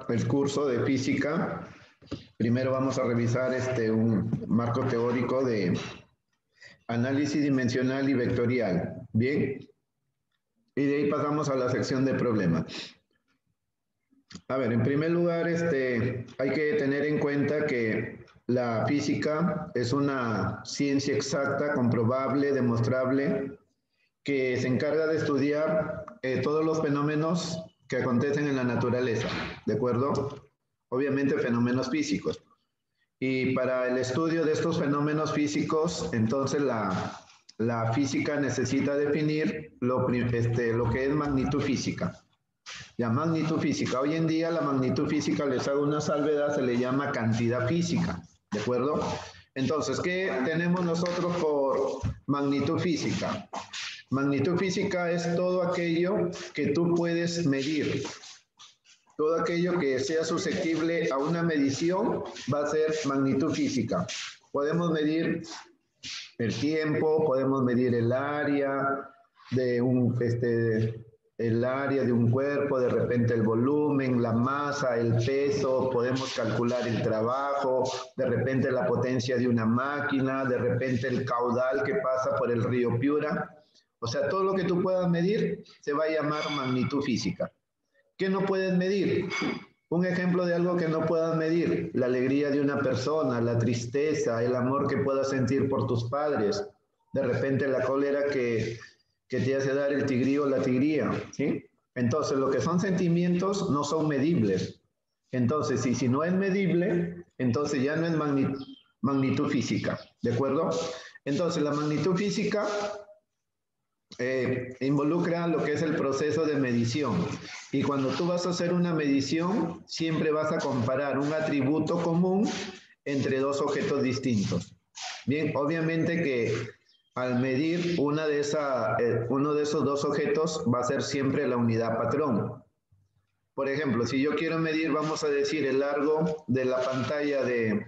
el curso de física. Primero vamos a revisar un marco teórico de análisis dimensional y vectorial. Bien. Y de ahí pasamos a la sección de problemas. A ver, en primer lugar, hay que tener en cuenta que la física es una ciencia exacta, comprobable, demostrable, que se encarga de estudiar todos los fenómenos que acontecen en la naturaleza, ¿de acuerdo? Obviamente fenómenos físicos. Y para el estudio de estos fenómenos físicos, entonces la física necesita definir lo que es magnitud física. Ya, magnitud física. Hoy en día la magnitud física, les hago una salvedad, se le llama cantidad física, ¿de acuerdo? Entonces, ¿qué tenemos nosotros por magnitud física? Magnitud física es todo aquello que tú puedes medir. Todo aquello que sea susceptible a una medición va a ser magnitud física. Podemos medir el tiempo, podemos medir el área de un cuerpo, de repente el volumen, la masa, el peso, podemos calcular el trabajo, de repente la potencia de una máquina, de repente el caudal que pasa por el río Piura. O sea, todo lo que tú puedas medir se va a llamar magnitud física. ¿Qué no puedes medir? Un ejemplo de algo que no puedas medir: la alegría de una persona, la tristeza, el amor que puedas sentir por tus padres, de repente la cólera que te hace dar el tigrillo o la tigría, ¿sí? Entonces, lo que son sentimientos no son medibles. Entonces, si no es medible, entonces ya no es magnitud física, ¿de acuerdo? Entonces, la magnitud física involucra lo que es el proceso de medición. Y cuando tú vas a hacer una medición, siempre vas a comparar un atributo común entre dos objetos distintos. Bien, obviamente que al medir uno de esos dos objetos va a ser siempre la unidad patrón. Por ejemplo, si yo quiero medir, vamos a decir, el largo de la pantalla de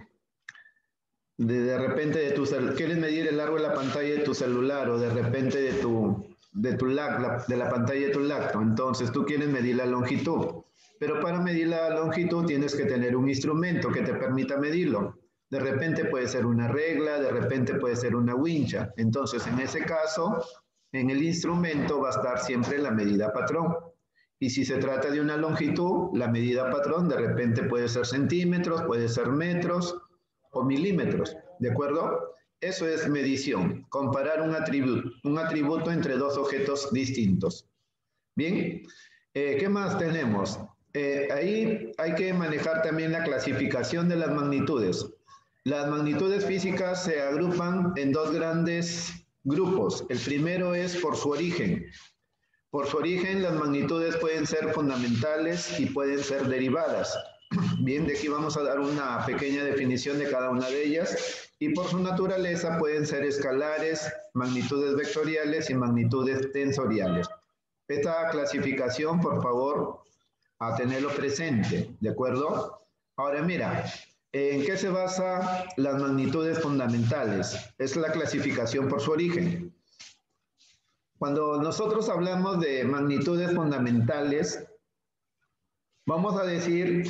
repente de tu celular, quieres medir el largo de la pantalla de tu celular, o de repente de la pantalla de tu laptop, entonces tú quieres medir la longitud, pero para medir la longitud tienes que tener un instrumento que te permita medirlo. De repente puede ser una regla, de repente puede ser una wincha. Entonces, en ese caso, en el instrumento va a estar siempre la medida patrón. Y si se trata de una longitud, la medida patrón de repente puede ser centímetros, puede ser metros o milímetros, ¿de acuerdo? Eso es medición, comparar un atributo entre dos objetos distintos. Bien, ¿qué más tenemos? Ahí hay que manejar también la clasificación de las magnitudes. Las magnitudes físicas se agrupan en dos grandes grupos. El primero es por su origen. Por su origen, las magnitudes pueden ser fundamentales y pueden ser derivadas. Bien, de aquí vamos a dar una pequeña definición de cada una de ellas. Y por su naturaleza pueden ser escalares, magnitudes vectoriales y magnitudes tensoriales. Esta clasificación, por favor, a tenerlo presente, ¿de acuerdo? Ahora mira, ¿en qué se basa las magnitudes fundamentales? Es la clasificación por su origen. Cuando nosotros hablamos de magnitudes fundamentales, vamos a decir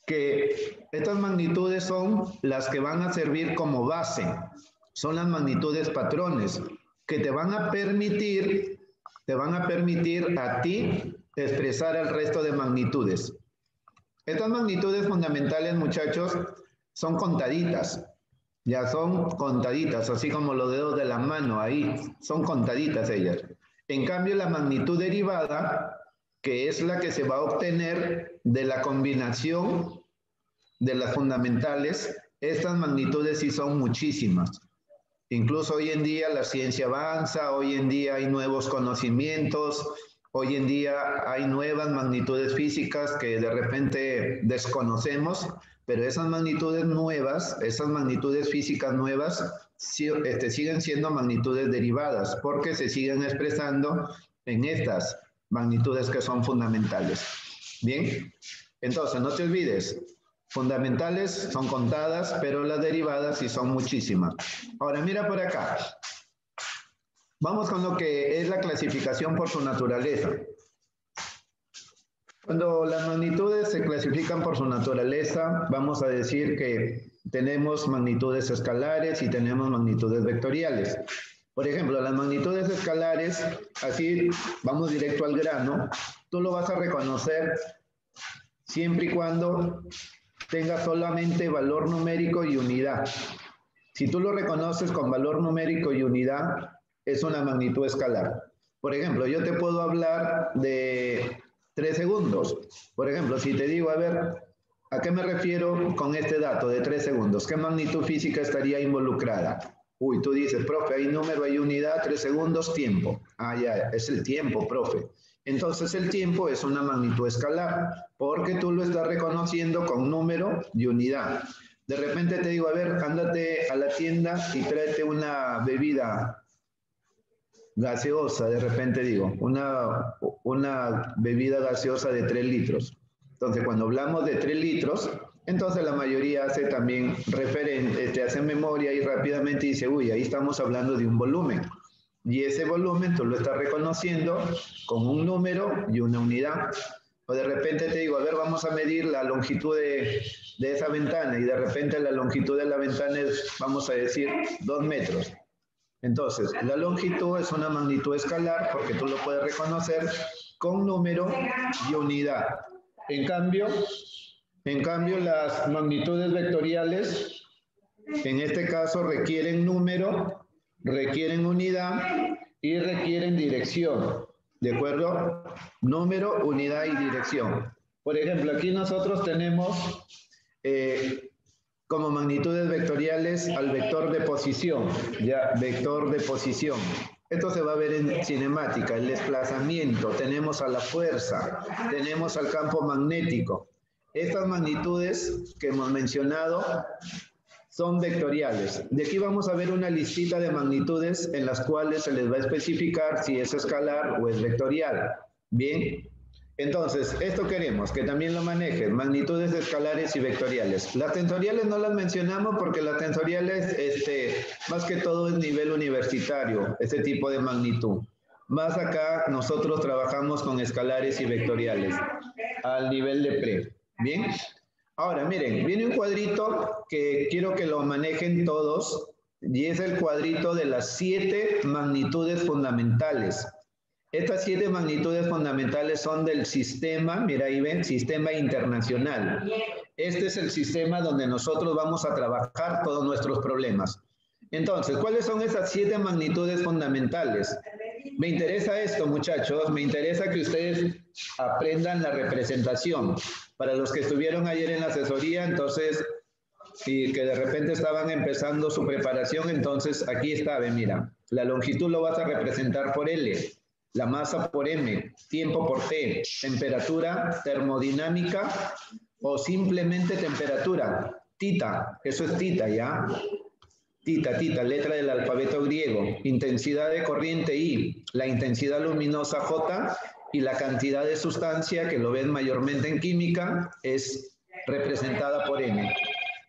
que estas magnitudes son las que van a servir como base, son las magnitudes patrones, que te van a permitir a ti expresar el resto de magnitudes. Estas magnitudes fundamentales, muchachos, son contaditas. Ya son contaditas, así como los dedos de la mano, ahí son contaditas ellas. En cambio, la magnitud derivada, que es la que se va a obtener de la combinación de las fundamentales, estas magnitudes sí son muchísimas. Incluso hoy en día la ciencia avanza, hoy en día hay nuevos conocimientos, hoy en día hay nuevas magnitudes físicas que de repente desconocemos, pero esas magnitudes nuevas, esas magnitudes físicas nuevas, siguen siendo magnitudes derivadas, porque se siguen expresando en estas magnitudes que son fundamentales. Bien, entonces no te olvides, fundamentales son contadas, pero las derivadas sí son muchísimas. Ahora mira por acá. Vamos con lo que es la clasificación por su naturaleza. Cuando las magnitudes se clasifican por su naturaleza, vamos a decir que tenemos magnitudes escalares y tenemos magnitudes vectoriales. Por ejemplo, las magnitudes escalares, así vamos directo al grano, tú lo vas a reconocer siempre y cuando tenga solamente valor numérico y unidad. Si tú lo reconoces con valor numérico y unidad, es una magnitud escalar. Por ejemplo, yo te puedo hablar de 3 segundos. Por ejemplo, si te digo, a ver, ¿a qué me refiero con este dato de 3 segundos? ¿Qué magnitud física estaría involucrada? Uy, tú dices, profe, hay número, hay unidad, 3 segundos, tiempo. Ah, ya, es el tiempo, profe. Entonces el tiempo es una magnitud escalar, porque tú lo estás reconociendo con número y unidad. De repente te digo, a ver, ándate a la tienda y tráete una bebida gaseosa, de repente digo, una bebida gaseosa de 3 litros. Entonces, cuando hablamos de 3 litros, entonces la mayoría hace también referente, te hace memoria y rápidamente dice, uy, ahí estamos hablando de un volumen. Y ese volumen tú lo estás reconociendo con un número y una unidad. O de repente te digo, a ver, vamos a medir la longitud de esa ventana y de repente la longitud de la ventana es, vamos a decir, 2 metros. Entonces, la longitud es una magnitud escalar porque tú lo puedes reconocer con número y unidad. En cambio, las magnitudes vectoriales, en este caso, requieren número, requieren unidad y requieren dirección. ¿De acuerdo? Número, unidad y dirección. Por ejemplo, aquí nosotros tenemos como magnitudes vectoriales al vector de posición, ya, vector de posición. Esto se va a ver en cinemática, el desplazamiento, tenemos a la fuerza, tenemos al campo magnético. Estas magnitudes que hemos mencionado son vectoriales. De aquí vamos a ver una listita de magnitudes en las cuales se les va a especificar si es escalar o es vectorial. Bien, entonces, esto queremos que también lo manejen, magnitudes escalares y vectoriales. Las tensoriales no las mencionamos porque las tensoriales, más que todo es nivel universitario, este tipo de magnitud. Más acá nosotros trabajamos con escalares y vectoriales al nivel de pre. Bien. Ahora, miren, viene un cuadrito que quiero que lo manejen todos y es el cuadrito de las 7 magnitudes fundamentales. Estas 7 magnitudes fundamentales son del sistema, mira ahí ven, sistema internacional. Este es el sistema donde nosotros vamos a trabajar todos nuestros problemas. Entonces, ¿cuáles son esas 7 magnitudes fundamentales? Me interesa esto, muchachos, me interesa que ustedes aprendan la representación. Para los que estuvieron ayer en la asesoría, entonces, y que de repente estaban empezando su preparación, entonces aquí está, ven, mira, la longitud lo vas a representar por L, la masa por M, tiempo por T, temperatura, termodinámica o simplemente temperatura, tita, eso es tita, ¿ya? Tita, letra del alfabeto griego, intensidad de corriente I, la intensidad luminosa J y la cantidad de sustancia, que lo ven mayormente en química, es representada por M.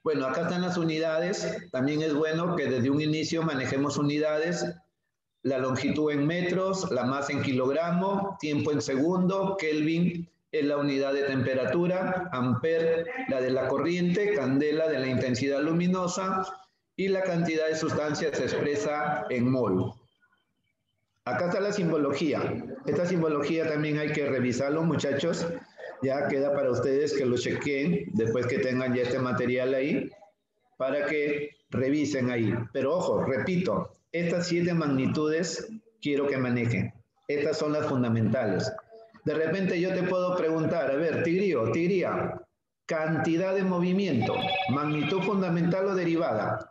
Bueno, acá están las unidades, también es bueno que desde un inicio manejemos unidades, la longitud en metros, la masa en kilogramo, tiempo en segundo, Kelvin es la unidad de temperatura, ampere la de la corriente, candela de la intensidad luminosa y la cantidad de sustancia se expresa en mol. Acá está la simbología. Esta simbología también hay que revisarlo, muchachos. Ya queda para ustedes que lo chequen después que tengan ya este material ahí para que revisen ahí. Pero ojo, repito, estas 7 magnitudes quiero que manejen. Estas son las fundamentales. De repente yo te puedo preguntar, a ver, Tigría, cantidad de movimiento, magnitud fundamental o derivada.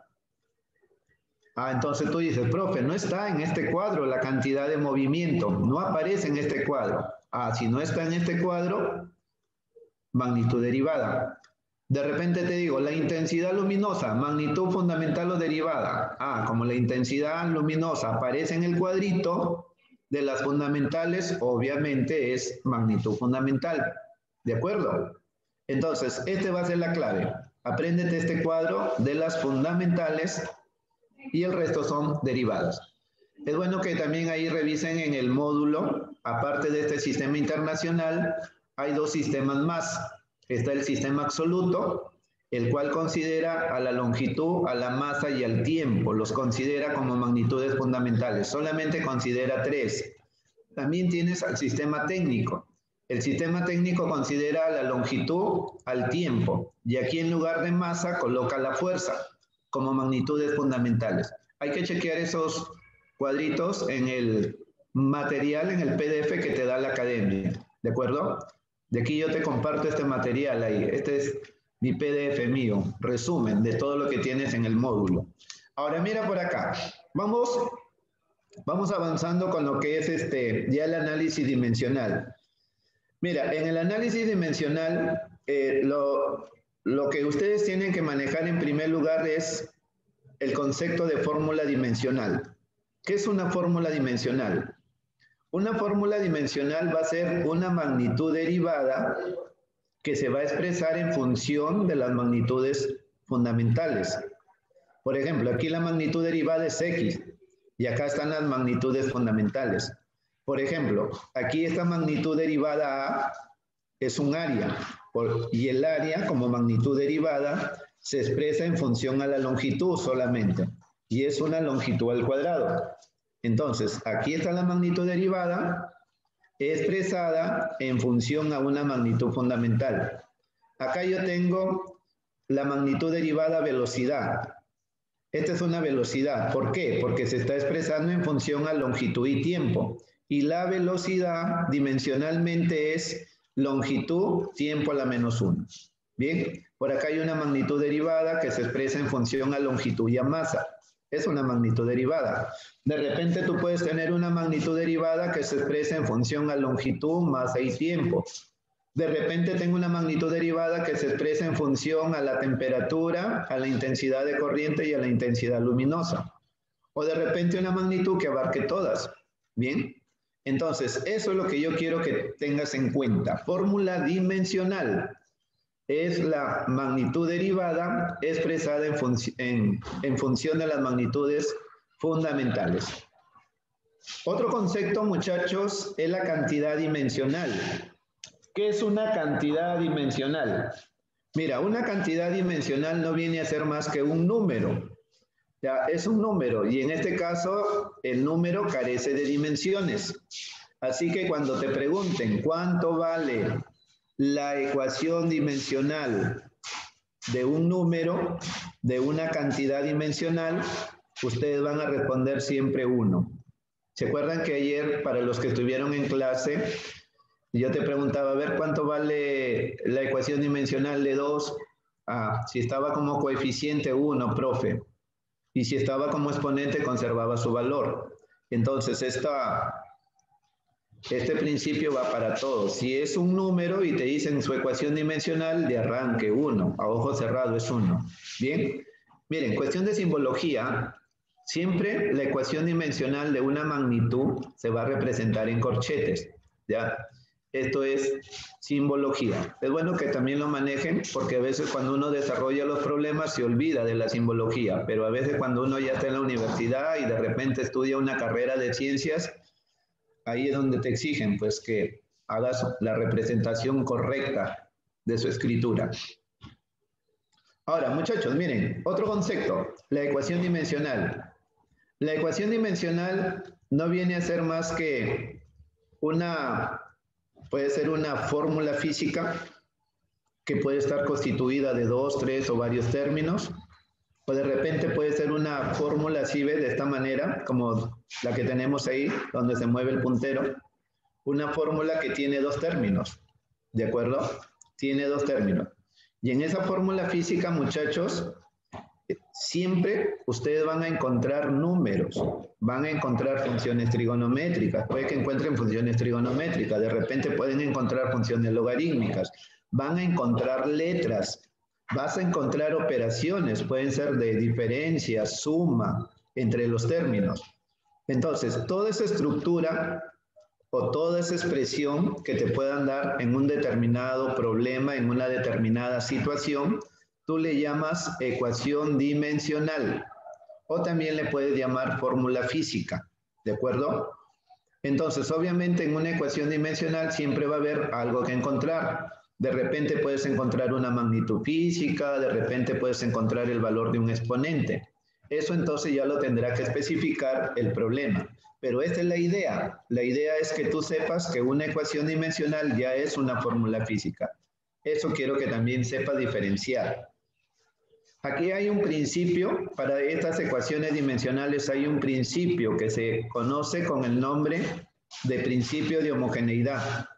Ah, entonces tú dices, profe, no está en este cuadro la cantidad de movimiento, no aparece en este cuadro. Ah, si no está en este cuadro, magnitud derivada. De repente te digo, la intensidad luminosa, magnitud fundamental o derivada. Ah, como la intensidad luminosa aparece en el cuadrito de las fundamentales, obviamente es magnitud fundamental. ¿De acuerdo? Entonces, este va a ser la clave. Apréndete este cuadro de las fundamentales y el resto son derivadas. Es bueno que también ahí revisen en el módulo, aparte de este sistema internacional, hay dos sistemas más. Está el sistema absoluto, el cual considera a la longitud, a la masa y al tiempo. Los considera como magnitudes fundamentales. Solamente considera tres. También tienes al sistema técnico. El sistema técnico considera a la longitud, al tiempo. Y aquí en lugar de masa coloca la fuerza como magnitudes fundamentales. Hay que chequear esos cuadritos en el material, en el PDF que te da la academia. ¿De acuerdo? De aquí yo te comparto este material ahí. Este es mi PDF mío, resumen de todo lo que tienes en el módulo. Ahora mira por acá. Vamos avanzando con lo que es ya el análisis dimensional. Mira, en el análisis dimensional, lo que ustedes tienen que manejar en primer lugar es el concepto de fórmula dimensional. ¿Qué es una fórmula dimensional? Una fórmula dimensional va a ser una magnitud derivada que se va a expresar en función de las magnitudes fundamentales. Por ejemplo, aquí la magnitud derivada es X y acá están las magnitudes fundamentales. Por ejemplo, aquí esta magnitud derivada A es un área y el área como magnitud derivada se expresa en función a la longitud solamente y es una longitud al cuadrado. Entonces, aquí está la magnitud derivada expresada en función a una magnitud fundamental. Acá yo tengo la magnitud derivada velocidad. Esta es una velocidad. ¿Por qué? Porque se está expresando en función a longitud y tiempo. Y la velocidad dimensionalmente es longitud, tiempo a la menos 1. Bien, por acá hay una magnitud derivada que se expresa en función a longitud y a masa. Es una magnitud derivada. De repente tú puedes tener una magnitud derivada que se expresa en función a longitud, masa y tiempo. De repente tengo una magnitud derivada que se expresa en función a la temperatura, a la intensidad de corriente y a la intensidad luminosa. O de repente una magnitud que abarque todas. Bien, entonces eso es lo que yo quiero que tengas en cuenta. Fórmula dimensional es la magnitud derivada expresada en función de las magnitudes fundamentales. Otro concepto, muchachos, es la cantidad dimensional. ¿Qué es una cantidad dimensional? Mira, una cantidad dimensional no viene a ser más que un número. Ya, es un número y en este caso el número carece de dimensiones. Así que cuando te pregunten cuánto vale la ecuación dimensional de un número, de una cantidad dimensional, ustedes van a responder siempre 1. ¿Se acuerdan que ayer, para los que estuvieron en clase, yo te preguntaba, a ver, ¿cuánto vale la ecuación dimensional de 2? Si estaba como coeficiente 1, profe. Y si estaba como exponente, conservaba su valor. Entonces, este principio va para todos. Si es un número y te dicen su ecuación dimensional, de arranque 1, a ojo cerrado es 1. Bien, miren, cuestión de simbología, siempre la ecuación dimensional de una magnitud se va a representar en corchetes, ¿ya? Esto es simbología. Es bueno que también lo manejen porque a veces cuando uno desarrolla los problemas se olvida de la simbología, pero a veces cuando uno ya está en la universidad y de repente estudia una carrera de ciencias, ahí es donde te exigen pues que hagas la representación correcta de su escritura. Ahora, muchachos, miren, otro concepto, la ecuación dimensional. La ecuación dimensional no viene a ser más que puede ser una fórmula física que puede estar constituida de 2, 3 o varios términos. O de repente puede ser una fórmula así, ¿ves? De esta manera, como la que tenemos ahí, donde se mueve el puntero. Una fórmula que tiene 2 términos, ¿de acuerdo? Tiene 2 términos. Y en esa fórmula física, muchachos, siempre ustedes van a encontrar números, van a encontrar funciones trigonométricas, puede que encuentren funciones trigonométricas, de repente pueden encontrar funciones logarítmicas, van a encontrar letras, vas a encontrar operaciones, pueden ser de diferencia, suma, entre los términos. Entonces, toda esa estructura o toda esa expresión que te puedan dar en un determinado problema, en una determinada situación, tú le llamas ecuación dimensional o también le puedes llamar fórmula física, ¿de acuerdo? Entonces, obviamente en una ecuación dimensional siempre va a haber algo que encontrar. De repente puedes encontrar una magnitud física, de repente puedes encontrar el valor de un exponente. Eso entonces ya lo tendrá que especificar el problema. Pero esta es la idea. La idea es que tú sepas que una ecuación dimensional ya es una fórmula física. Eso quiero que también sepas diferenciar. Aquí hay un principio, para estas ecuaciones dimensionales hay un principio que se conoce con el nombre de principio de homogeneidad.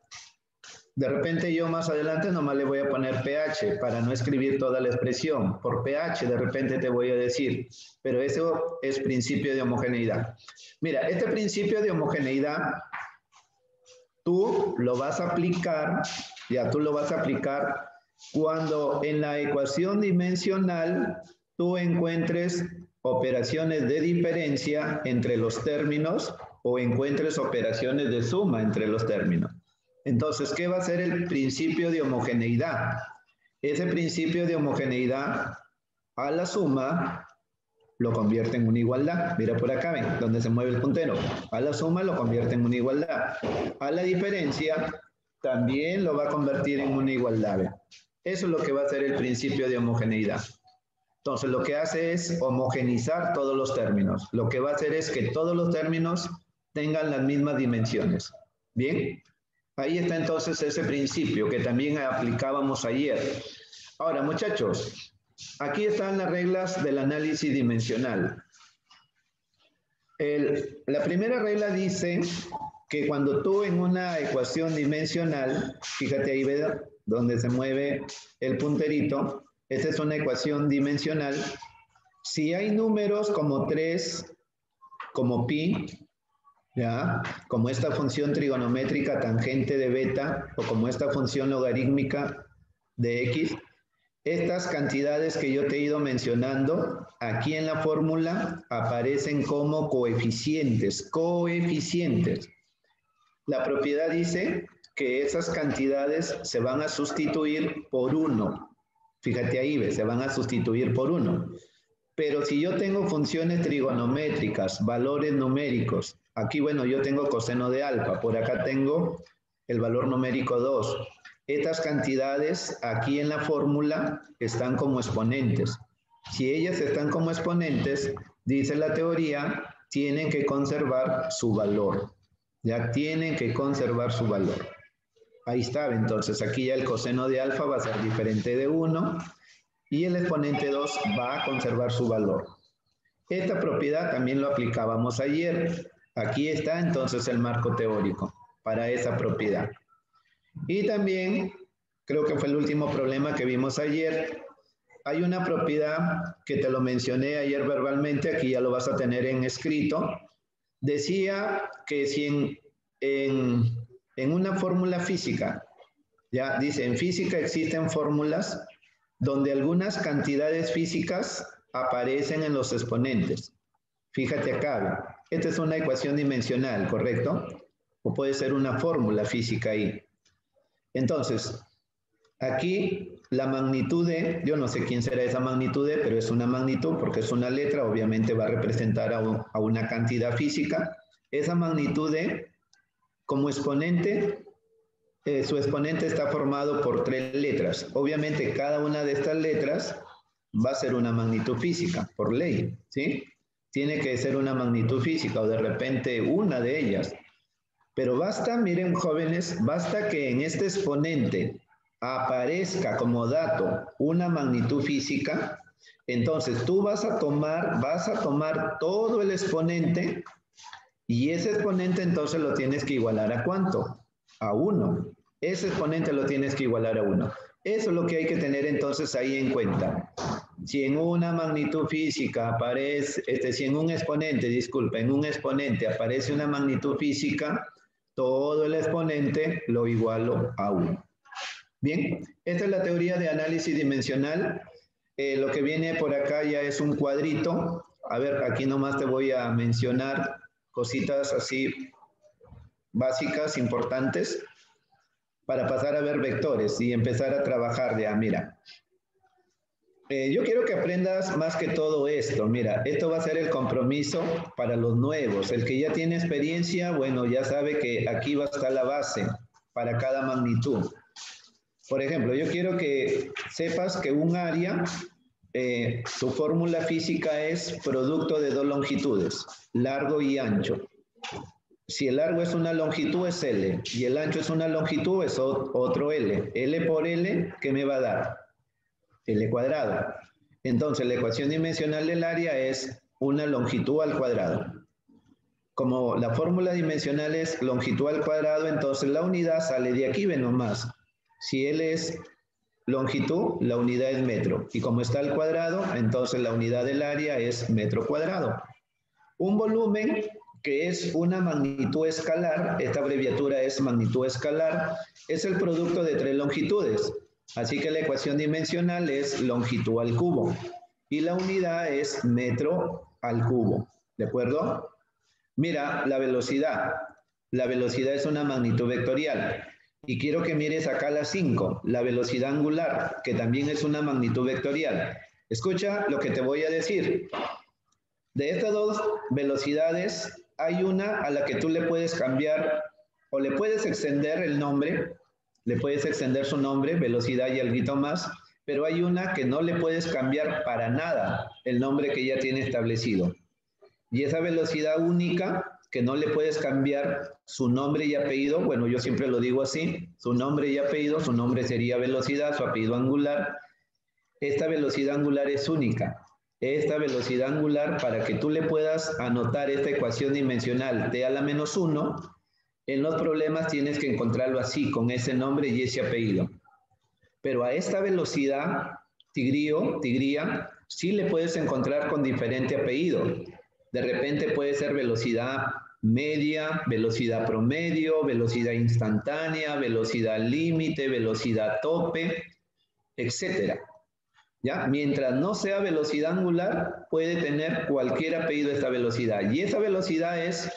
De repente yo más adelante nomás le voy a poner pH para no escribir toda la expresión. Por pH de repente te voy a decir, pero eso es principio de homogeneidad. Mira, este principio de homogeneidad tú lo vas a aplicar, cuando en la ecuación dimensional tú encuentres operaciones de diferencia entre los términos o encuentres operaciones de suma entre los términos. Entonces, ¿qué va a ser el principio de homogeneidad? Ese principio de homogeneidad a la suma lo convierte en una igualdad. Mira por acá, ven, donde se mueve el puntero. A la suma lo convierte en una igualdad. A la diferencia también lo va a convertir en una igualdad. ¿Ven? Eso es lo que va a hacer el principio de homogeneidad. Entonces, lo que hace es homogenizar todos los términos. Lo que va a hacer es que todos los términos tengan las mismas dimensiones. ¿Bien? Ahí está entonces ese principio que también aplicábamos ayer. Ahora, muchachos, aquí están las reglas del análisis dimensional. La primera regla dice que cuando tú en una ecuación dimensional, fíjate ahí, ¿ves? Donde se mueve el punterito, esta es una ecuación dimensional. Si hay números como 3, como pi, ¿ya? Como esta función trigonométrica tangente de beta, o como esta función logarítmica de x, estas cantidades que yo te he ido mencionando, aquí en la fórmula aparecen como coeficientes, coeficientes. La propiedad dice que esas cantidades se van a sustituir por 1. Fíjate ahí, ¿ves? Se van a sustituir por 1. Pero si yo tengo funciones trigonométricas, valores numéricos, aquí, bueno, yo tengo coseno de alfa, por acá tengo el valor numérico 2. Estas cantidades aquí en la fórmula están como exponentes. Si ellas están como exponentes, dice la teoría, tienen que conservar su valor. Ya tienen que conservar su valor. Ahí está, entonces aquí ya el coseno de alfa va a ser diferente de 1 y el exponente 2 va a conservar su valor. Esta propiedad también lo aplicábamos ayer. Aquí está entonces el marco teórico para esa propiedad. Y también, creo que fue el último problema que vimos ayer, hay una propiedad que te lo mencioné ayer verbalmente, aquí ya lo vas a tener en escrito. Decía que si en una fórmula física, ya dice, en física existen fórmulas donde algunas cantidades físicas aparecen en los exponentes. Fíjate acá, esta es una ecuación dimensional, ¿correcto? O puede ser una fórmula física ahí. Entonces, aquí la magnitud de, yo no sé quién será esa magnitud de, pero es una magnitud porque es una letra, obviamente va a representar a una cantidad física. Esa magnitud de, como exponente, su exponente está formado por 3 letras. Obviamente cada una de estas letras va a ser una magnitud física, por ley, ¿sí? Tiene que ser una magnitud física o de repente una de ellas. Pero basta, miren jóvenes, basta que en este exponente aparezca como dato una magnitud física, entonces tú vas a tomar todo el exponente y ese exponente entonces lo tienes que igualar ¿a cuánto? A 1. Ese exponente lo tienes que igualar a 1. Eso es lo que hay que tener entonces ahí en cuenta. Si en una magnitud física aparece, si en un exponente, disculpa, en un exponente aparece una magnitud física, todo el exponente lo igualo a 1. Bien, esta es la teoría de análisis dimensional. Lo que viene por acá ya es un cuadrito. A ver, aquí nomás te voy a mencionar cositas así básicas, importantes, para pasar a ver vectores y empezar a trabajar ya, mira. Yo quiero que aprendas más que todo esto. Mira, esto va a ser el compromiso para los nuevos. El que ya tiene experiencia, bueno, ya sabe que aquí va a estar la base para cada magnitud. Por ejemplo, yo quiero que sepas que un área, su fórmula física es producto de dos longitudes, largo y ancho. Si el largo es una longitud, es L, y el ancho es una longitud, es otro L. L por L, ¿qué me va a dar? L cuadrado. Entonces, la ecuación dimensional del área es una longitud al cuadrado. Como la fórmula dimensional es longitud al cuadrado, entonces la unidad sale de aquí, ven nomás. Si L es longitud, la unidad es metro. Y como está al cuadrado, entonces la unidad del área es metro cuadrado. Un volumen que es una magnitud escalar, esta abreviatura es magnitud escalar, es el producto de tres longitudes. Así que la ecuación dimensional es longitud al cubo. Y la unidad es metro al cubo. ¿De acuerdo? Mira, la velocidad. La velocidad es una magnitud vectorial. Y quiero que mires acá la 5, la velocidad angular, que también es una magnitud vectorial. Escucha lo que te voy a decir. De estas dos velocidades, hay una a la que tú le puedes cambiar o le puedes extender el nombre, le puedes extender su nombre, velocidad y algo más, pero hay una que no le puedes cambiar para nada el nombre que ya tiene establecido. Y esa velocidad única, que no le puedes cambiar su nombre y apellido, bueno, yo siempre lo digo así, su nombre y apellido, su nombre sería velocidad, su apellido angular. Esta velocidad angular es única. Esta velocidad angular, para que tú le puedas anotar esta ecuación dimensional t a la menos 1, en los problemas tienes que encontrarlo así, con ese nombre y ese apellido. Pero a esta velocidad, tigría, sí le puedes encontrar con diferente apellido. De repente puede ser velocidad media, velocidad promedio, velocidad instantánea, velocidad límite, velocidad tope, etcétera. ¿Ya? Mientras no sea velocidad angular, puede tener cualquier apellido esta velocidad. Y esa velocidad es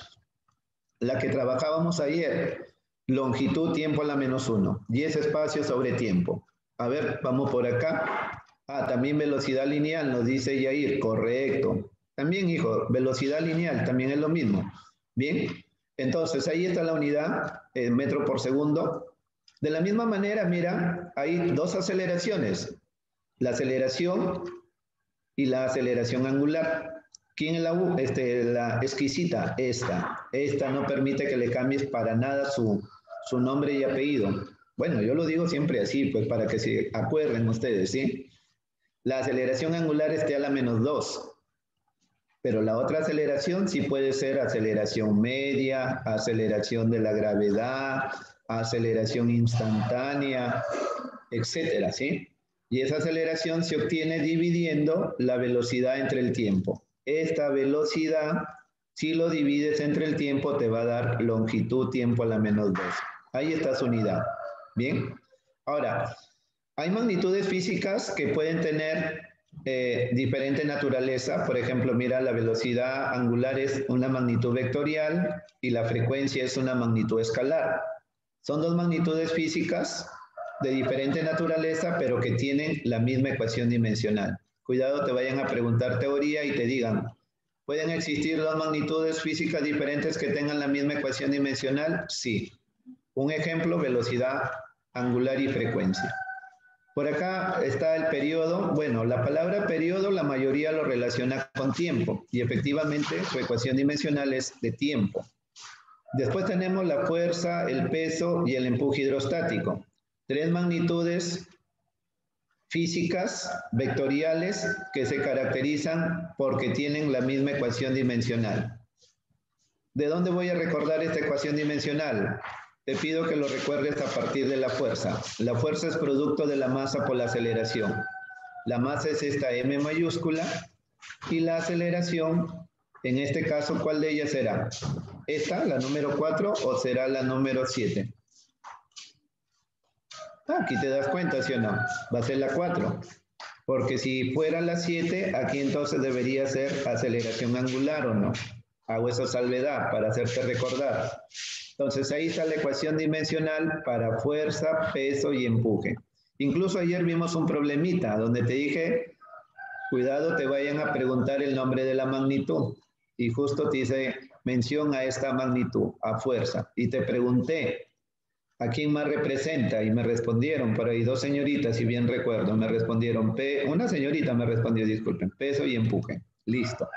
la que trabajábamos ayer. Longitud, tiempo a la menos 1. Y ese espacio sobre tiempo. A ver, vamos por acá. Ah, también velocidad lineal, nos dice Yair. Correcto. También, hijo, velocidad lineal, también es lo mismo. Bien, entonces ahí está la unidad, metro por segundo. De la misma manera, mira, hay dos aceleraciones. La aceleración y la aceleración angular. ¿Quién es la exquisita? Esta no permite que le cambies para nada su nombre y apellido. Bueno, yo lo digo siempre así, pues para que se acuerden ustedes, ¿sí? La aceleración angular es t a la menos 2. Pero la otra aceleración sí puede ser aceleración media, aceleración de la gravedad, aceleración instantánea, etcétera, ¿sí? Y esa aceleración se obtiene dividiendo la velocidad entre el tiempo. Esta velocidad, si lo divides entre el tiempo, te va a dar longitud tiempo a la menos 2. Ahí está su unidad. Bien. Ahora, hay magnitudes físicas que pueden tener diferente naturaleza. Por ejemplo, mira, la velocidad angular es una magnitud vectorial y la frecuencia es una magnitud escalar. Son dos magnitudes físicas de diferente naturaleza, pero que tienen la misma ecuación dimensional. Cuidado, te vayan a preguntar teoría y te digan, ¿pueden existir dos magnitudes físicas diferentes que tengan la misma ecuación dimensional? Sí. Un ejemplo, velocidad angular y frecuencia. Por acá está el periodo. Bueno, la palabra periodo la mayoría lo relaciona con tiempo y efectivamente su ecuación dimensional es de tiempo. Después tenemos la fuerza, el peso y el empuje hidrostático. Tres magnitudes físicas vectoriales que se caracterizan porque tienen la misma ecuación dimensional. ¿De dónde voy a recordar esta ecuación dimensional? Te pido que lo recuerdes a partir de la fuerza. La fuerza es producto de la masa por la aceleración. La masa es esta M mayúscula y la aceleración, en este caso, ¿cuál de ellas será? ¿Esta, la número 4 o será la número 7? Aquí te das cuenta, ¿sí o no? Va a ser la 4. Porque si fuera la 7, aquí entonces debería ser aceleración angular, ¿o no? Hago esa salvedad para hacerte recordar. Entonces ahí está la ecuación dimensional para fuerza, peso y empuje. Incluso ayer vimos un problemita donde te dije cuidado te vayan a preguntar el nombre de la magnitud. Y justo te hice mención a esta magnitud, a fuerza. Y te pregunté, ¿a quién más representa? Y me respondieron, por ahí dos señoritas, si bien recuerdo, me respondieron, una señorita me respondió, disculpen, peso y empuje. Listo.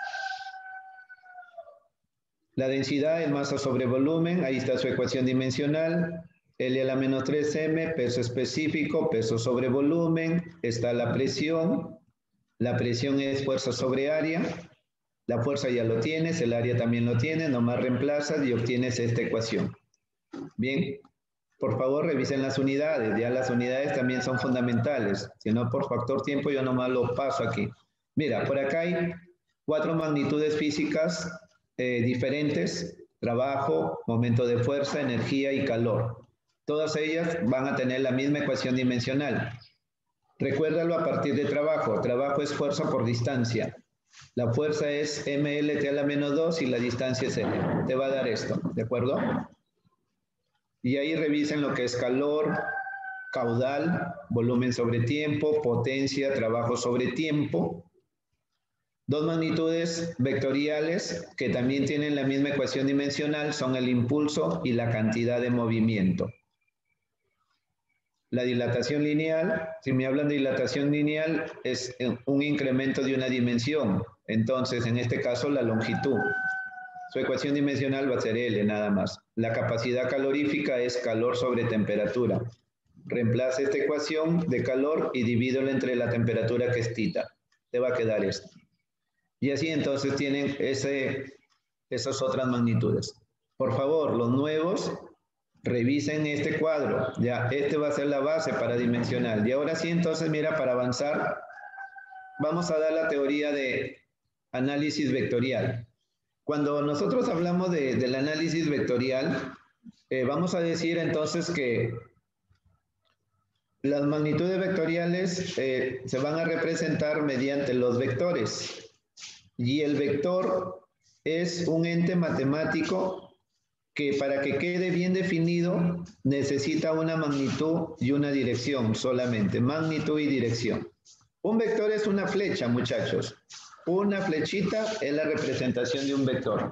La densidad es masa sobre volumen, ahí está su ecuación dimensional, L a la menos 3m, peso específico, peso sobre volumen, está la presión es fuerza sobre área, la fuerza ya lo tienes, el área también lo tienes, nomás reemplazas y obtienes esta ecuación. Bien, por favor revisen las unidades, ya las unidades también son fundamentales, si no por factor tiempo yo nomás lo paso aquí. Mira, por acá hay 4 magnitudes físicas diferentes, trabajo, momento de fuerza, energía y calor. Todas ellas van a tener la misma ecuación dimensional. Recuérdalo a partir de trabajo. Trabajo es fuerza por distancia. La fuerza es mLt a la menos 2 y la distancia es L. Te va a dar esto, ¿de acuerdo? Y ahí revisen lo que es calor, caudal, volumen sobre tiempo, potencia, trabajo sobre tiempo. 2 magnitudes vectoriales que también tienen la misma ecuación dimensional son el impulso y la cantidad de movimiento. La dilatación lineal, si me hablan de dilatación lineal, es un incremento de una dimensión. Entonces, en este caso, la longitud. Su ecuación dimensional va a ser L, nada más. La capacidad calorífica es calor sobre temperatura. Reemplaza esta ecuación de calor y divídelo entre la temperatura que es tita. Te va a quedar esto. Y así entonces tienen esas otras magnitudes. Por favor, los nuevos, revisen este cuadro. Ya, este va a ser la base para dimensional. Y ahora sí, entonces, mira, para avanzar, vamos a dar la teoría de análisis vectorial. Cuando nosotros hablamos del análisis vectorial, vamos a decir entonces que las magnitudes vectoriales se van a representar mediante los vectores. Y el vector es un ente matemático que para que quede bien definido necesita una magnitud y una dirección solamente, magnitud y dirección. Un vector es una flecha, muchachos. Una flechita es la representación de un vector.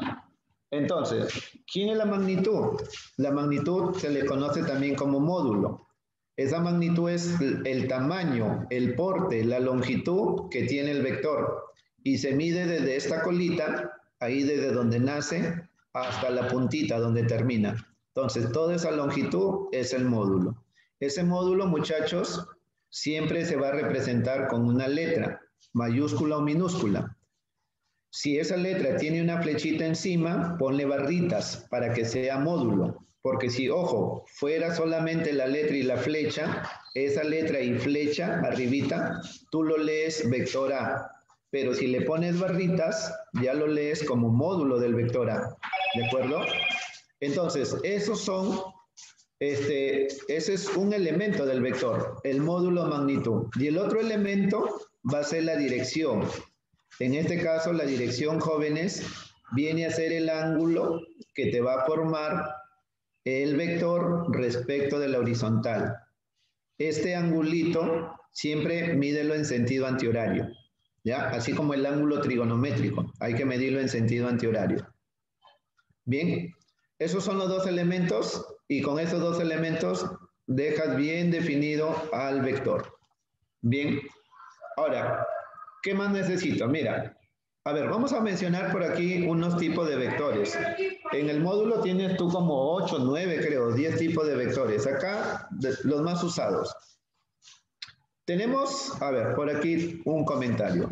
Entonces, ¿quién es la magnitud? La magnitud se le conoce también como módulo. Esa magnitud es el tamaño, el porte, la longitud que tiene el vector. Y se mide desde esta colita, ahí desde donde nace, hasta la puntita donde termina. Entonces, toda esa longitud es el módulo. Ese módulo, muchachos, siempre se va a representar con una letra, mayúscula o minúscula. Si esa letra tiene una flechita encima, ponle barritas para que sea módulo. Porque si, ojo, fuera solamente la letra y la flecha, esa letra y flecha arribita, tú lo lees vector A. Pero si le pones barritas, ya lo lees como módulo del vector A, ¿de acuerdo? Entonces, ese es un elemento del vector, el módulo magnitud. Y el otro elemento va a ser la dirección. En este caso, la dirección, jóvenes, viene a ser el ángulo que te va a formar el vector respecto de la horizontal. Este angulito siempre mídelo en sentido antihorario. ¿Ya? Así como el ángulo trigonométrico, hay que medirlo en sentido antihorario. Bien, esos son los dos elementos y con esos dos elementos dejas bien definido al vector. Bien, ahora, ¿qué más necesito? Mira, a ver, vamos a mencionar por aquí unos tipos de vectores. En el módulo tienes tú como 8, 9, creo, 10 tipos de vectores. Acá, los más usados. Tenemos, a ver, por aquí un comentario.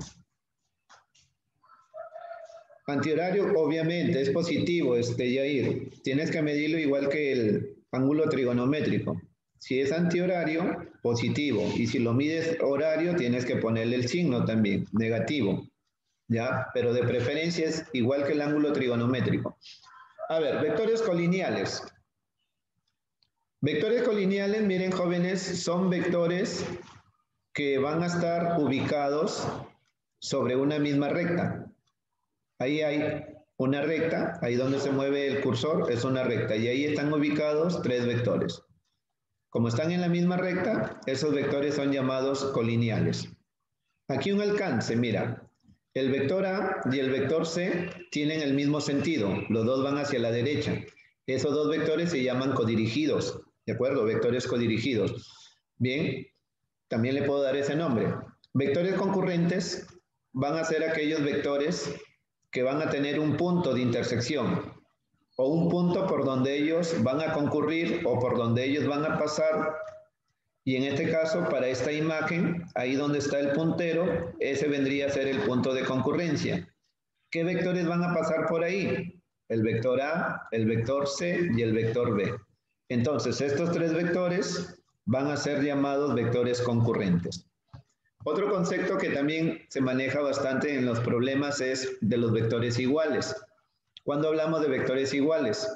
Antihorario, obviamente, es positivo, Yair. Tienes que medirlo igual que el ángulo trigonométrico. Si es antihorario, positivo. Y si lo mides horario, tienes que ponerle el signo también, negativo. ¿Ya? Pero de preferencia es igual que el ángulo trigonométrico. A ver, vectores colineales. Vectores colineales, miren, jóvenes, son vectores que van a estar ubicados sobre una misma recta. Ahí hay una recta, ahí donde se mueve el cursor es una recta y ahí están ubicados 3 vectores. Como están en la misma recta, esos vectores son llamados colineales. Aquí un alcance, mira. El vector A y el vector C tienen el mismo sentido. Los dos van hacia la derecha. Esos dos vectores se llaman codirigidos. ¿De acuerdo? Vectores codirigidos. Bien, también le puedo dar ese nombre. Vectores concurrentes van a ser aquellos vectores que van a tener un punto de intersección o un punto por donde ellos van a concurrir o por donde ellos van a pasar. Y en este caso, para esta imagen, ahí donde está el puntero, ese vendría a ser el punto de concurrencia. ¿Qué vectores van a pasar por ahí? El vector A, el vector C y el vector B. Entonces, estos tres vectores van a ser llamados vectores concurrentes. Otro concepto que también se maneja bastante en los problemas es de los vectores iguales. ¿Cuándo hablamos de vectores iguales?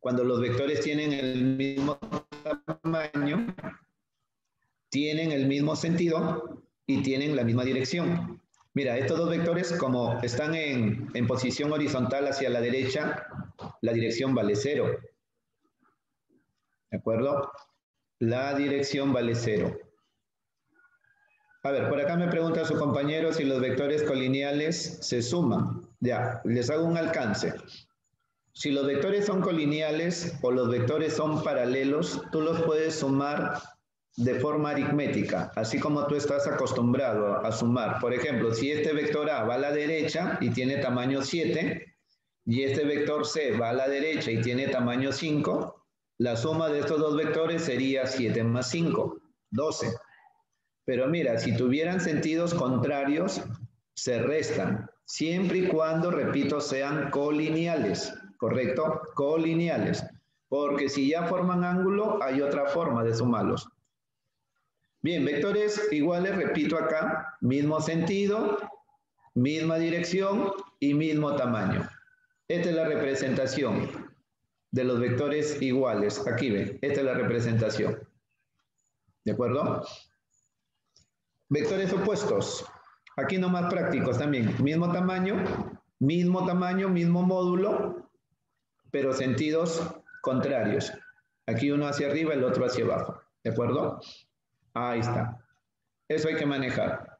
Cuando los vectores tienen el mismo tamaño, tienen el mismo sentido y tienen la misma dirección. Mira, estos dos vectores, como están en posición horizontal hacia la derecha, la dirección vale 0. ¿De acuerdo? La dirección vale 0. A ver, por acá me pregunta su compañero si los vectores colineales se suman. Ya, les hago un alcance. Si los vectores son colineales o los vectores son paralelos, tú los puedes sumar de forma aritmética, así como tú estás acostumbrado a sumar. Por ejemplo, si este vector A va a la derecha y tiene tamaño 7, y este vector C va a la derecha y tiene tamaño 5, la suma de estos dos vectores sería 7 más 5, 12. Pero mira, si tuvieran sentidos contrarios, se restan, siempre y cuando, repito, sean colineales, ¿correcto? Colineales, porque si ya forman ángulo, hay otra forma de sumarlos. Bien, vectores iguales, repito acá, mismo sentido, misma dirección y mismo tamaño. Esta es la representación de los vectores iguales. Aquí ven, esta es la representación. ¿De acuerdo? Vectores opuestos. Aquí nomás prácticos también. Mismo tamaño, mismo módulo, pero sentidos contrarios. Aquí uno hacia arriba, el otro hacia abajo. ¿De acuerdo? Ahí está. Eso hay que manejar.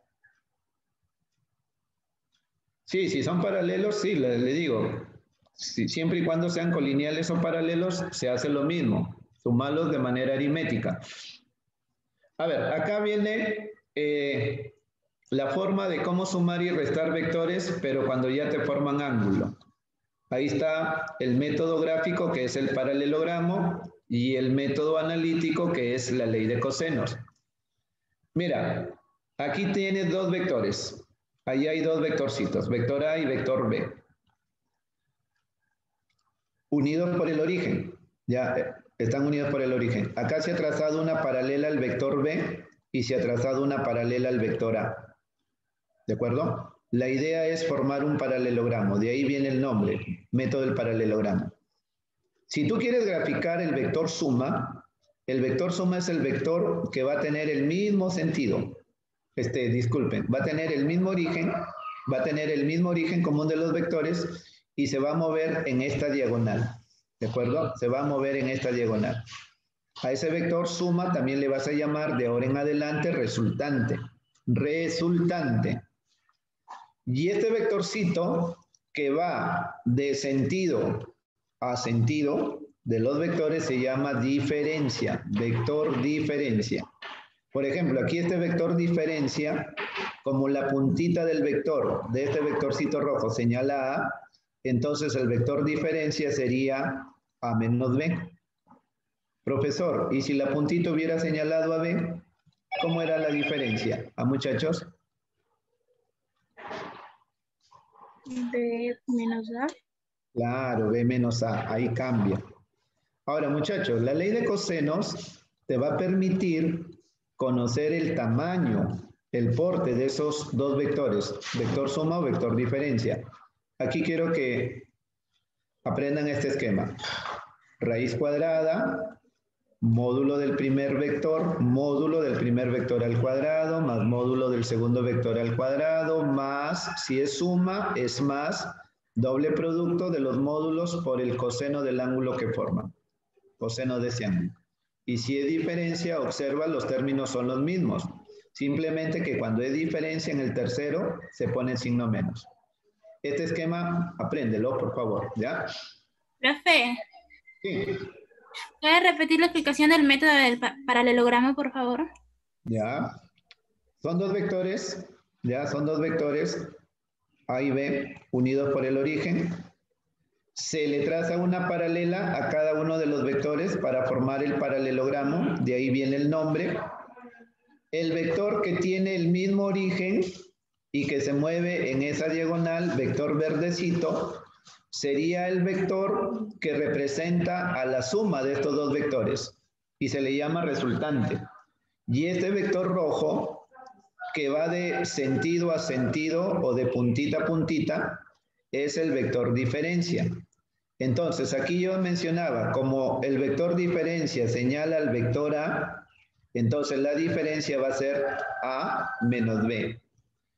Sí, si son paralelos, sí, le digo. Sí, siempre y cuando sean colineales o paralelos, se hace lo mismo. Sumarlos de manera aritmética. A ver, acá viene la forma de cómo sumar y restar vectores, pero cuando ya te forman ángulo. Ahí está el método gráfico, que es el paralelogramo, y el método analítico, que es la ley de cosenos. Mira, aquí tienes dos vectores. Ahí hay dos vectorcitos, vector A y vector B. Unidos por el origen. Ya están unidos por el origen. Acá se ha trazado una paralela al vector B y se ha trazado una paralela al vector A. ¿De acuerdo? La idea es formar un paralelogramo. De ahí viene el nombre, método del paralelogramo. Si tú quieres graficar el vector suma es el vector que va a tener el mismo sentido. Disculpen, va a tener el mismo origen común de los vectores y se va a mover en esta diagonal. ¿De acuerdo? Se va a mover en esta diagonal. A ese vector suma también le vas a llamar de ahora en adelante resultante. Resultante. Y este vectorcito que va de sentido a sentido de los vectores se llama diferencia, vector diferencia. Por ejemplo, aquí este vector diferencia, como la puntita del vector, de este vectorcito rojo señala A, entonces el vector diferencia sería A menos B. Profesor, ¿y si la puntita hubiera señalado a B? ¿Cómo era la diferencia? ¿A muchachos? B menos A. Claro, B menos A, ahí cambia. Ahora, muchachos, la ley de cosenos te va a permitir conocer el tamaño, el porte de esos dos vectores, vector suma o vector diferencia. Aquí quiero que aprendan este esquema. Raíz cuadrada, módulo del primer vector al cuadrado, más módulo del segundo vector al cuadrado, más, si es suma, es más, doble producto de los módulos por el coseno del ángulo que forman. Coseno de ese ángulo. Y si es diferencia, observa, los términos son los mismos. Simplemente que cuando hay diferencia en el tercero, se pone signo menos. Este esquema, apréndelo, por favor, ¿ya? Profe, Sí. ¿puede repetir la explicación del método del paralelogramo, por favor? Ya. Son dos vectores, ya, son dos vectores, A y B, unidos por el origen. Se le traza una paralela a cada uno de los vectores para formar el paralelogramo, de ahí viene el nombre. El vector que tiene el mismo origen y que se mueve en esa diagonal, vector verdecito, sería el vector que representa a la suma de estos dos vectores y se le llama resultante. Y este vector rojo, que va de sentido a sentido o de puntita a puntita, es el vector diferencia. Entonces, aquí yo mencionaba, como el vector diferencia señala al vector A, entonces la diferencia va a ser A menos B.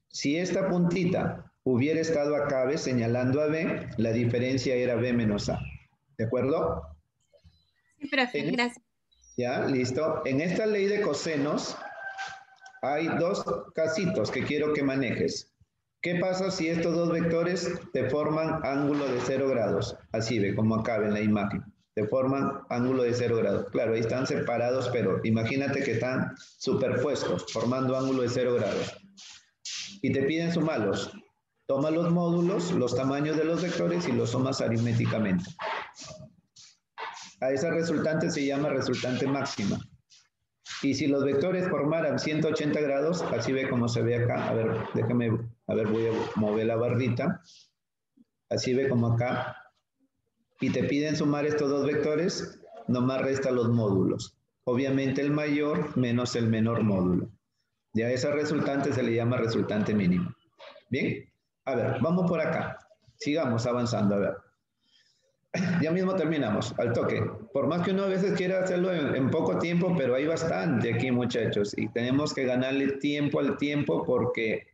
Si esta puntita hubiera estado acá, ¿ves? Señalando a B, la diferencia era B menos A. ¿De acuerdo? Sí, profe, gracias. Ya, listo. En esta ley de cosenos hay dos casitos que quiero que manejes. ¿Qué pasa si estos dos vectores te forman ángulo de 0 grados? Así ve, como acá en la imagen. Te forman ángulo de 0 grados. Claro, ahí están separados, pero imagínate que están superpuestos, formando ángulo de 0 grados. Y te piden sumarlos. Toma los módulos, los tamaños de los vectores y los sumas aritméticamente. A esa resultante se llama resultante máxima. Y si los vectores formaran 180 grados, así ve como se ve acá. A ver, déjame, a ver, voy a mover la barrita. Así ve como acá. Y te piden sumar estos dos vectores, nomás resta los módulos. Obviamente el mayor menos el menor módulo. Y a esa resultante se le llama resultante mínimo. Bien, a ver, vamos por acá. Sigamos avanzando, a ver. Ya mismo terminamos, al toque. Por más que uno a veces quiera hacerlo en poco tiempo, pero hay bastante aquí, muchachos. Y tenemos que ganarle tiempo al tiempo porque...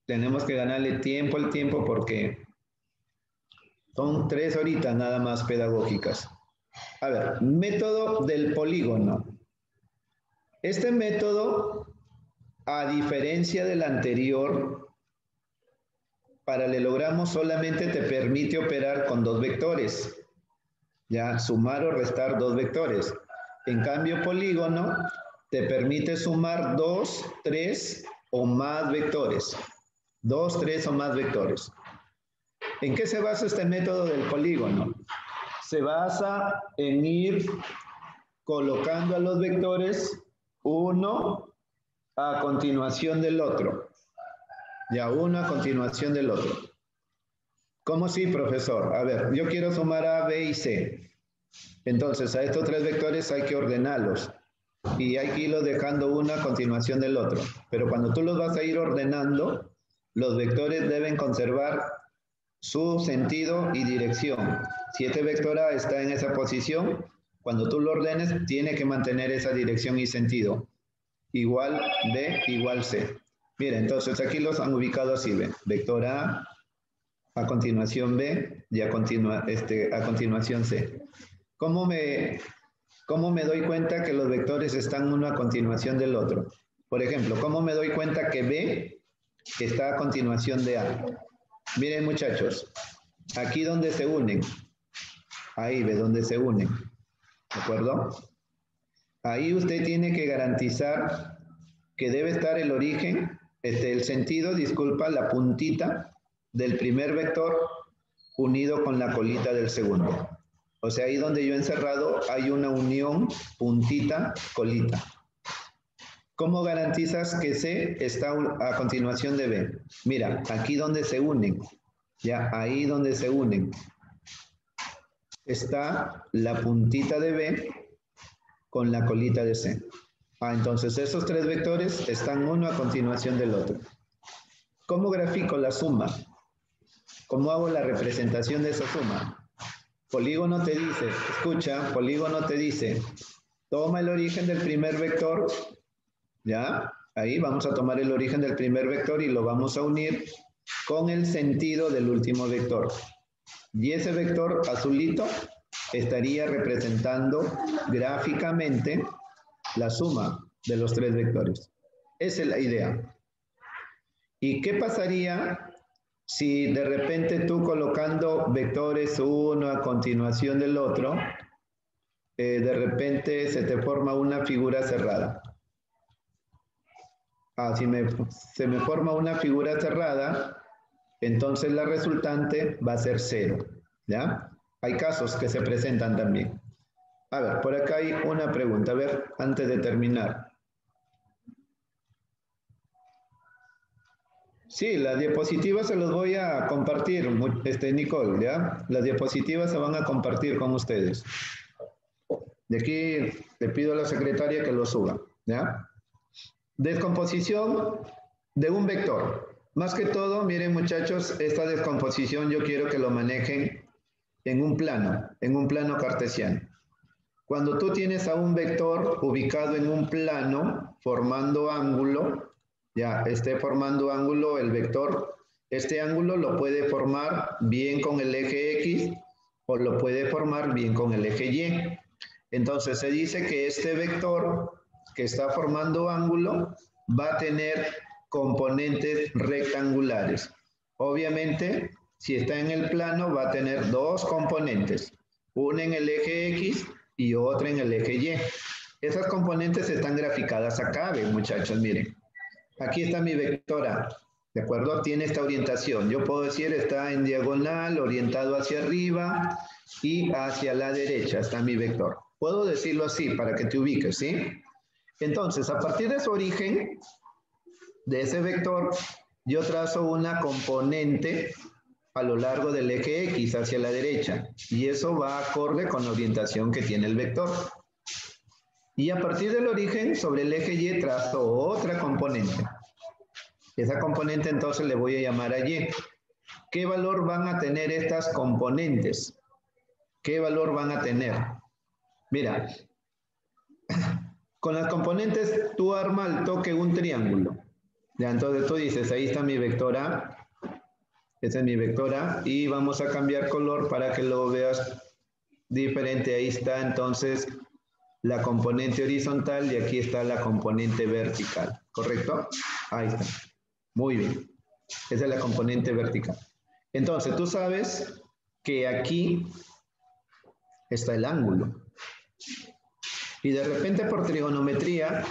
tenemos que ganarle tiempo al tiempo porque son 3 horitas nada más pedagógicas. A ver, método del polígono. Este método, a diferencia del anterior, paralelogramo solamente te permite operar con dos vectores. Ya, sumar o restar dos vectores. En cambio, polígono te permite sumar 2, 3 o más vectores. 2, 3 o más vectores. ¿En qué se basa este método del polígono? Se basa en ir colocando a los vectores uno a continuación del otro. Ya, uno a continuación del otro. ¿Cómo sí, profesor? A ver, yo quiero sumar A, B y C. Entonces, a estos tres vectores hay que ordenarlos. Y hay que irlos dejando uno a continuación del otro. Pero cuando tú los vas a ir ordenando, los vectores deben conservar su sentido y dirección. Si este vector A está en esa posición, cuando tú lo ordenes, tiene que mantener esa dirección y sentido. Igual B, igual C. Mira, entonces aquí los han ubicado así, ¿ven? Vector A continuación B y a continuación C. ¿Cómo me doy cuenta que los vectores están uno a continuación del otro? Por ejemplo, ¿cómo me doy cuenta que B está a continuación de A? Miren, muchachos, aquí donde se unen, ahí ve donde se unen, ¿de acuerdo? Ahí usted tiene que garantizar que debe estar el origen, el sentido, disculpa, la puntita del primer vector unido con la colita del segundo. O sea, ahí donde yo he encerrado hay una unión puntita, colita. ¿Cómo garantizas que C está a continuación de B? Mira, aquí donde se unen, ya, ahí donde se unen, está la puntita de B con la colita de C. Entonces esos tres vectores están uno a continuación del otro. ¿Cómo grafico la suma? ¿Cómo hago la representación de esa suma? Polígono te dice, escucha, polígono te dice, toma el origen del primer vector, ¿ya? Ahí vamos a tomar el origen del primer vector y lo vamos a unir con el sentido del último vector. Y ese vector azulito estaría representando gráficamente la suma. de los tres vectores. Esa es la idea. ¿Y qué pasaría si de repente tú colocando vectores uno a continuación del otro, de repente se te forma una figura cerrada? Si se me forma una figura cerrada, entonces la resultante va a ser 0, ¿ya? Hay casos que se presentan también. A ver, por acá hay una pregunta, a ver, antes de terminar. Sí, las diapositivas se los voy a compartir, Nicole, ¿ya? Las diapositivas se van a compartir con ustedes. De aquí le pido a la secretaria que lo suba, ¿ya? Descomposición de un vector. Más que todo, miren muchachos, esta descomposición yo quiero que lo manejen en un plano cartesiano. Cuando tú tienes a un vector ubicado en un plano, formando ángulo, ya esté formando ángulo el vector, este ángulo lo puede formar bien con el eje X o lo puede formar bien con el eje Y. Entonces se dice que este vector que está formando ángulo va a tener componentes rectangulares. Obviamente, si está en el plano, va a tener dos componentes, una en el eje X y otra en el eje Y. Esas componentes están graficadas acá, ven muchachos, miren. Aquí está mi vectora, ¿de acuerdo? Tiene esta orientación. Yo puedo decir está en diagonal, orientado hacia arriba y hacia la derecha está mi vector. Puedo decirlo así para que te ubiques, ¿sí? Entonces, a partir de su origen, de ese vector, yo trazo una componente a lo largo del eje X hacia la derecha y eso va acorde con la orientación que tiene el vector. Y a partir del origen, sobre el eje Y trazo otra componente. Esa componente entonces le voy a llamar a Y. ¿Qué valor van a tener estas componentes? ¿Qué valor van a tener? Mira, con las componentes tú armas al toque un triángulo. Ya, entonces tú dices, ahí está mi vectora. Esa es mi vectora. Y vamos a cambiar color para que lo veas diferente. Ahí está entonces la componente horizontal y aquí está la componente vertical. ¿Correcto? Ahí está. Muy bien. Esa es la componente vertical. Entonces tú sabes que aquí está el ángulo. Y de repente por trigonometría,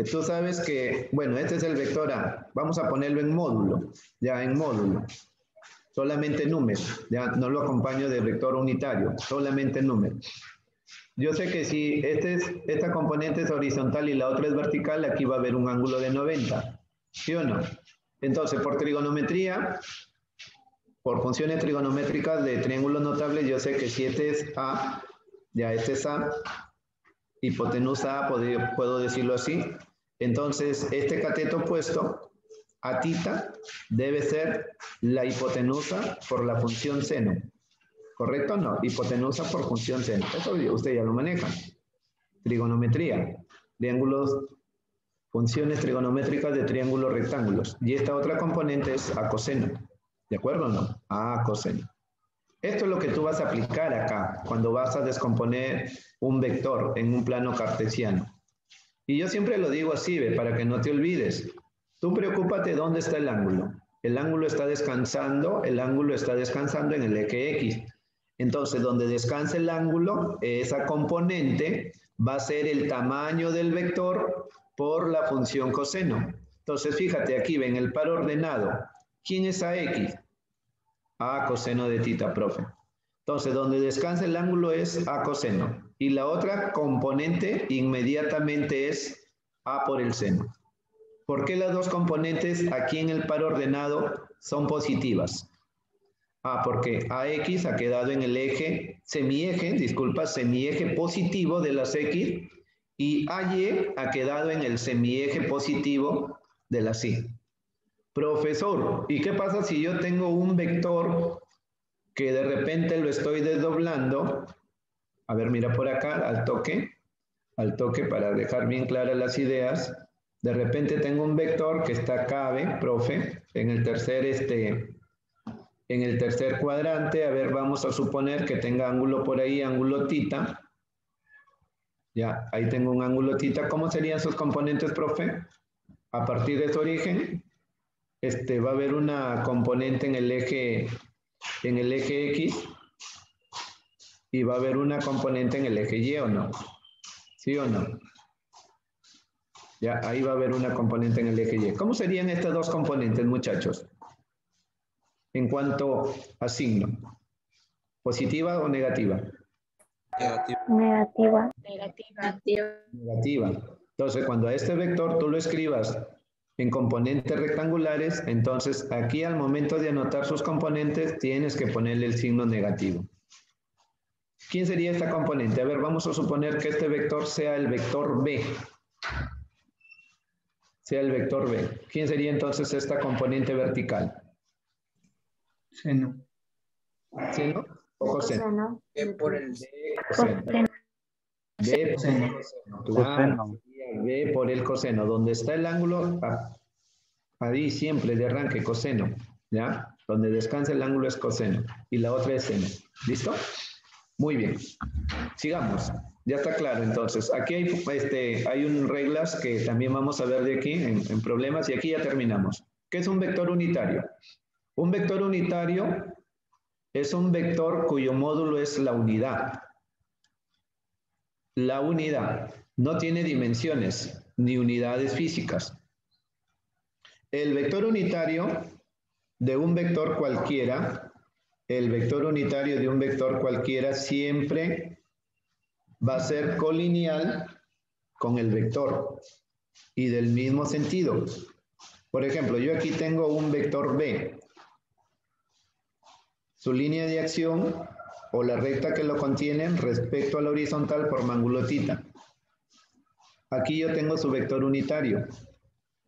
tú sabes que, bueno, este es el vector A. Vamos a ponerlo en módulo, ya en módulo. Solamente número, ya no lo acompaño de vector unitario, solamente número. Yo sé que si esta componente es horizontal y la otra es vertical, aquí va a haber un ángulo de 90, ¿sí o no? Entonces, por trigonometría, por funciones trigonométricas de triángulos notables, yo sé que si este es A, ya este es A, hipotenusa A, puedo decirlo así. Entonces, este cateto opuesto a tita debe ser la hipotenusa por la función seno. ¿Correcto o no? Hipotenusa por función seno. Eso usted ya lo maneja. Trigonometría. Triángulos, funciones trigonométricas de triángulos rectángulos. Y esta otra componente es a coseno. ¿De acuerdo o no? A coseno. Esto es lo que tú vas a aplicar acá cuando vas a descomponer un vector en un plano cartesiano. Y yo siempre lo digo así, para que no te olvides. Tú preocúpate dónde está el ángulo. El ángulo está descansando en el eje X. Entonces, donde descansa el ángulo, esa componente va a ser el tamaño del vector por la función coseno. Entonces, fíjate aquí, ven el par ordenado. ¿Quién es AX? A coseno de tita, profe. Entonces, donde descansa el ángulo es A coseno. Y la otra componente inmediatamente es A por el seno. ¿Por qué las dos componentes aquí en el par ordenado son positivas? Porque AX ha quedado en el eje, semieje positivo de las X y AY ha quedado en el semieje positivo de las Y. Profesor, ¿y qué pasa si yo tengo un vector que de repente lo estoy desdoblando? A ver, mira por acá, al toque para dejar bien claras las ideas. De repente tengo un vector que está acá, ¿ve, profe? En el tercer cuadrante. A ver, vamos a suponer que tenga ángulo por ahí, ángulo tita. Ya, ahí tengo un ángulo θ. ¿Cómo serían sus componentes, profe? A partir de su origen, va a haber una componente en el eje X y va a haber una componente en el eje Y, ¿o no? ¿Sí o no? Ya, ahí va a haber una componente en el eje Y. ¿Cómo serían estas dos componentes, muchachos? En cuanto a signo. ¿Positiva o negativa? Negativa. Negativa. Entonces, cuando a este vector tú lo escribas en componentes rectangulares, entonces aquí al momento de anotar sus componentes tienes que ponerle el signo negativo. ¿Quién sería esta componente? A ver, vamos a suponer que este vector sea el vector B. Sea el vector B. ¿Quién sería entonces esta componente vertical? Seno. ¿Seno o coseno? Coseno. Por el Coseno. B por el coseno. coseno. Claro, sería B por el coseno. Donde está el ángulo, ahí siempre de arranque, coseno. ¿Ya? Donde descansa el ángulo es coseno. Y la otra es seno. ¿Listo? Muy bien. Sigamos. Ya está claro, entonces. Aquí hay reglas que también vamos a ver de aquí en problemas y aquí ya terminamos. ¿Qué es un vector unitario? Un vector unitario es un vector cuyo módulo es la unidad. La unidad no tiene dimensiones ni unidades físicas. El vector unitario de un vector cualquiera, siempre va a ser colineal con el vector y del mismo sentido. Por ejemplo, yo aquí tengo un vector B. Su línea de acción o la recta que lo contiene respecto a la horizontal forma ángulo θ. Aquí yo tengo su vector unitario.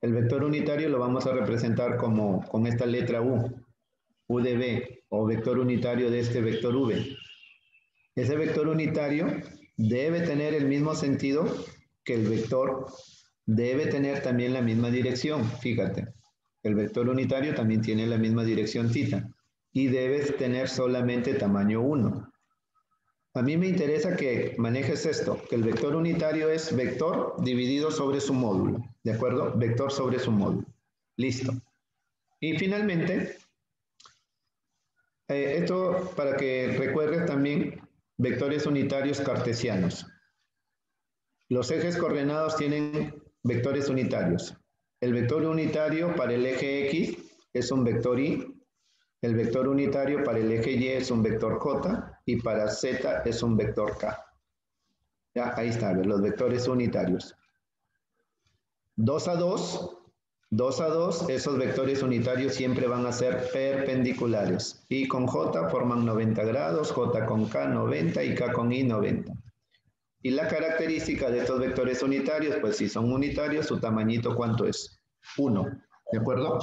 El vector unitario lo vamos a representar con esta letra U de B, o vector unitario de este vector V. Ese vector unitario debe tener el mismo sentido que el vector, debe tener también la misma dirección, fíjate. El vector unitario también tiene la misma dirección θ y debes tener solamente tamaño 1. A mí me interesa que manejes esto, que el vector unitario es vector dividido sobre su módulo, ¿de acuerdo? Vector sobre su módulo. Listo. Y finalmente, esto para que recuerdes también vectores unitarios cartesianos. Los ejes coordenados tienen vectores unitarios. El vector unitario para el eje X es un vector Y. El vector unitario para el eje Y es un vector J y para Z es un vector K. Ya, ahí está, los vectores unitarios. 2 a 2, esos vectores unitarios siempre van a ser perpendiculares. Y con J forman 90 grados, J con K 90 y K con I 90. Y la característica de estos vectores unitarios, pues si son unitarios, su tamañito ¿cuánto es? 1, ¿de acuerdo?